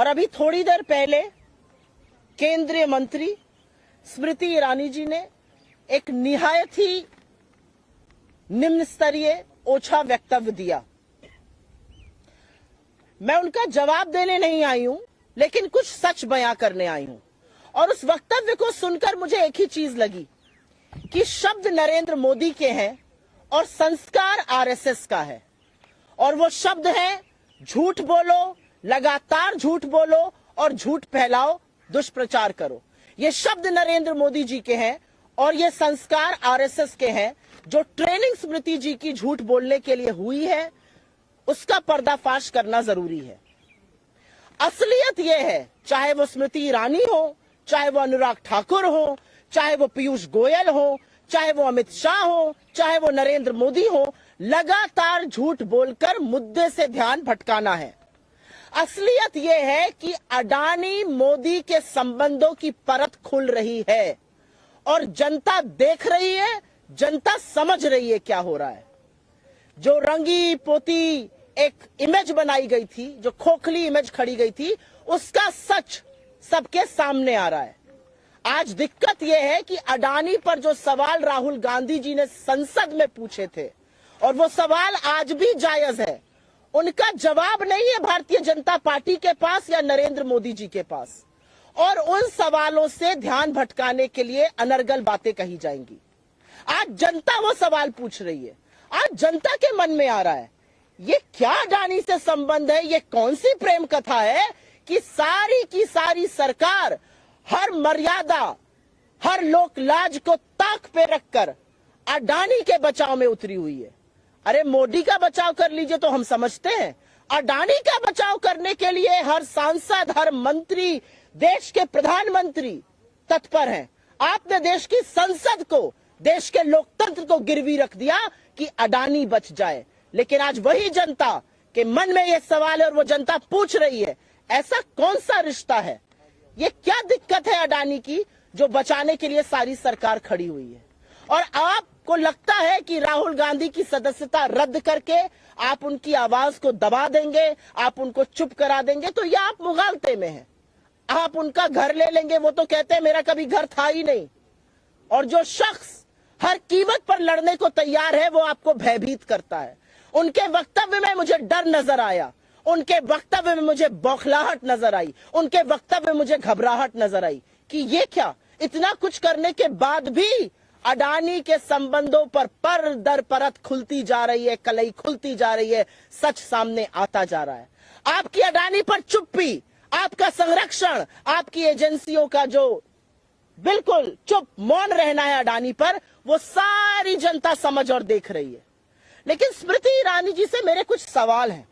और अभी थोड़ी देर पहले केंद्रीय मंत्री स्मृति ईरानी जी ने एक निहायत ही निम्न स्तरीय ओछा वक्तव्य दिया। मैं उनका जवाब देने नहीं आई हूं, लेकिन कुछ सच बयां करने आई हूं। और उस वक्तव्य को सुनकर मुझे एक ही चीज लगी कि शब्द नरेंद्र मोदी के हैं और संस्कार आरएसएस का है। और वो शब्द है झूठ बोलो, लगातार झूठ बोलो और झूठ फैलाओ, दुष्प्रचार करो। ये शब्द नरेंद्र मोदी जी के हैं और ये संस्कार आरएसएस के हैं। जो ट्रेनिंग स्मृति जी की झूठ बोलने के लिए हुई है, उसका पर्दाफाश करना जरूरी है। असलियत यह है, चाहे वो स्मृति ईरानी हो, चाहे वो अनुराग ठाकुर हो, चाहे वो पीयूष गोयल हो, चाहे वो अमित शाह हो, चाहे वो नरेंद्र मोदी हो, लगातार झूठ बोलकर मुद्दे से ध्यान भटकाना है। असलियत यह है कि अडानी मोदी के संबंधों की परत खुल रही है और जनता देख रही है, जनता समझ रही है क्या हो रहा है। जो रंगी पोती एक इमेज बनाई गई थी, जो खोखली इमेज खड़ी गई थी, उसका सच सबके सामने आ रहा है। आज दिक्कत यह है कि अडानी पर जो सवाल राहुल गांधी जी ने संसद में पूछे थे, और वो सवाल आज भी जायज है, उनका जवाब नहीं है भारतीय जनता पार्टी के पास या नरेंद्र मोदी जी के पास। और उन सवालों से ध्यान भटकाने के लिए अनर्गल बातें कही जाएंगी। आज जनता वो सवाल पूछ रही है। आज जनता के मन में आ रहा है, ये क्या अडानी से संबंध है, ये कौन सी प्रेम कथा है कि सारी की सारी सरकार हर मर्यादा, हर लोक लाज को ताक पे रखकर अडानी के बचाव में उतरी हुई है। अरे मोदी का बचाव कर लीजिए तो हम समझते हैं, अडानी का बचाव करने के लिए हर सांसद, हर मंत्री, देश के प्रधानमंत्री तत्पर हैं। आपने देश की संसद को, देश के लोकतंत्र को गिरवी रख दिया कि अडानी बच जाए। लेकिन आज वही जनता के मन में यह सवाल है और वो जनता पूछ रही है, ऐसा कौन सा रिश्ता है, ये क्या दिक्कत है अडानी की जो बचाने के लिए सारी सरकार खड़ी हुई है। और आपको लगता है कि राहुल गांधी की सदस्यता रद्द करके आप उनकी आवाज को दबा देंगे, आप उनको चुप करा देंगे, तो यह आप मुगालते में हैं। आप उनका घर ले लेंगे, वो तो कहते हैं मेरा कभी घर था ही नहीं। और जो शख्स हर कीमत पर लड़ने को तैयार है, वो आपको भयभीत करता है। उनके वक्तव्य में मुझे डर नजर आया, उनके वक्तव्य में मुझे बौखलाहट नजर आई, उनके वक्तव्य में मुझे घबराहट नजर आई कि ये क्या, इतना कुछ करने के बाद भी अडानी के संबंधों पर दर परत खुलती जा रही है, कलई खुलती जा रही है, सच सामने आता जा रहा है। आपकी अडानी पर चुप्पी, आपका संरक्षण, आपकी एजेंसियों का जो बिल्कुल चुप मौन रहना है अडानी पर, वो सारी जनता समझ और देख रही है। लेकिन स्मृति ईरानी जी से मेरे कुछ सवाल हैं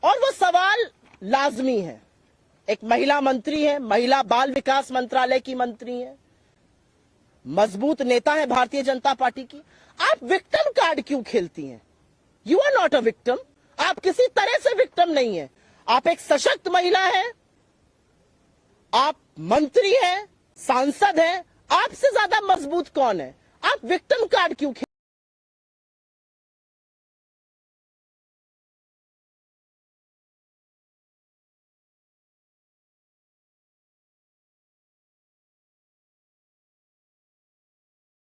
और वो सवाल लाजमी है। एक महिला मंत्री है, महिला बाल विकास मंत्रालय की मंत्री है, मजबूत नेता है भारतीय जनता पार्टी की। आप विक्टिम कार्ड क्यों खेलती हैं? You are not a victim. आप किसी तरह से विक्टिम नहीं है। आप एक सशक्त महिला है, आप मंत्री हैं, सांसद हैं, आपसे ज्यादा मजबूत कौन है? आप विक्टिम कार्ड क्यों